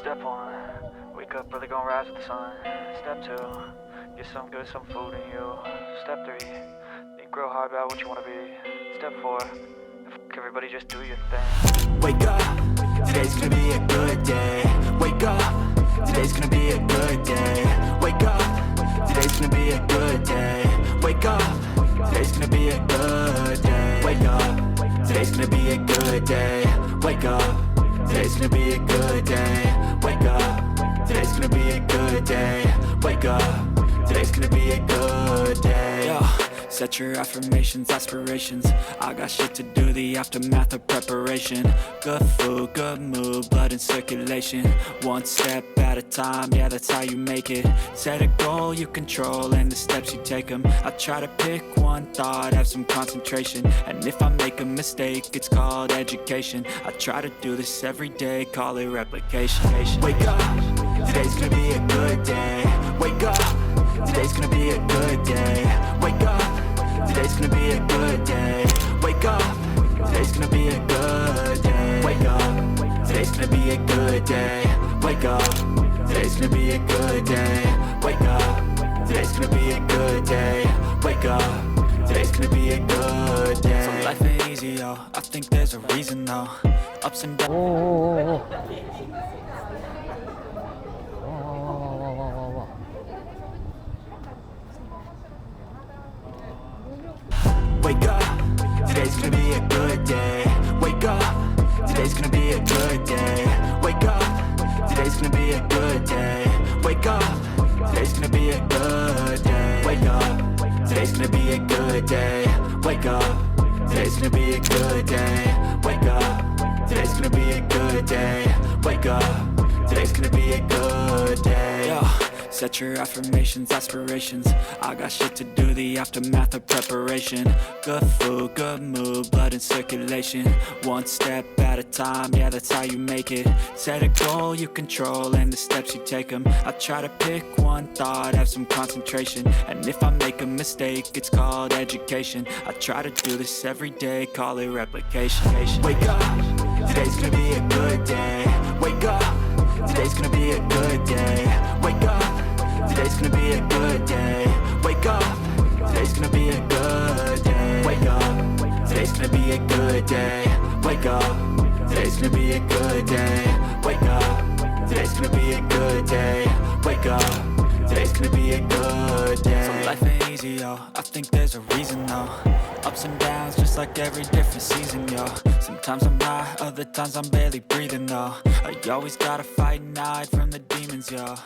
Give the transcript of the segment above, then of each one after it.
Step 1, wake up early, gonna rise with the sun. Step 2, get some good, some food in you. Step 3, think real hard about what you wanna be. Step 4, everybody just do your thing. Wake up, today's gonna be a good day. Wake up, today's gonna be a good day. Wake up, today's gonna be a good day. Wake up, today's gonna be a good day. Wake up, today's gonna be a good day. Wake up, today's gonna be a good day. Wake up, today's gonna be a good day. Wake up, today's gonna be a good day. Yo, set your affirmations, aspirations. I got shit to do, the aftermath of preparation. Good food, good mood, blood in circulation. One step at a time, yeah, that's how you make it. Set a goal you control and the steps you take them. I try to pick one thought, have some concentration. And if I make a mistake, it's called education. I try to do this every day, call it replication. Wake up, today's gonna be a good day. Wake up, today's gonna be a good day. Wake up, today's gonna be a good day. Wake up, today's gonna be a good day. Wake up, today's gonna be a good day. Wake up, today's gonna be a good day. Wake up, today's gonna be a good day. Wake up, today's gonna be a good day. So life ain't easy, yo, I think there's a reason though. Ups and downs. Wake up, today's gonna be a good day. Wake up, today's gonna be a good day. Wake up, today's gonna be a good day. Wake up, today's gonna be a good day. Wake up, today's gonna be a good day. Wake up, today's gonna be a good day. Wake up, today's gonna be a good day. Wake up, today's gonna be a good day. Yo. Set your affirmations, aspirations. I got shit to do, the aftermath of preparation. Good food, good mood, blood in circulation. One step at a time, yeah, that's how you make it. Set a goal you control and the steps you take them. I try to pick one thought, have some concentration. And if I make a mistake, it's called education. I try to do this every day, call it replication. Wake up, today's gonna be a good day. Wake up, today's gonna be a good day. Wake up, today's gonna be a good day. Wake up, today's gonna be a good day. Wake up, today's gonna be a good day. Wake up, today's gonna be a good day. Wake up, today's gonna be a good day. Wake up, today's gonna be a good day. So life ain't easy, yo, I think there's a reason though. Ups and downs, just like every different season, yo. Sometimes I'm high, other times I'm barely breathing though. I always gotta fight and hide from the demons, yo.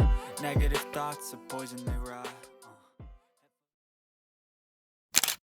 Negative thoughts are poison, they rot.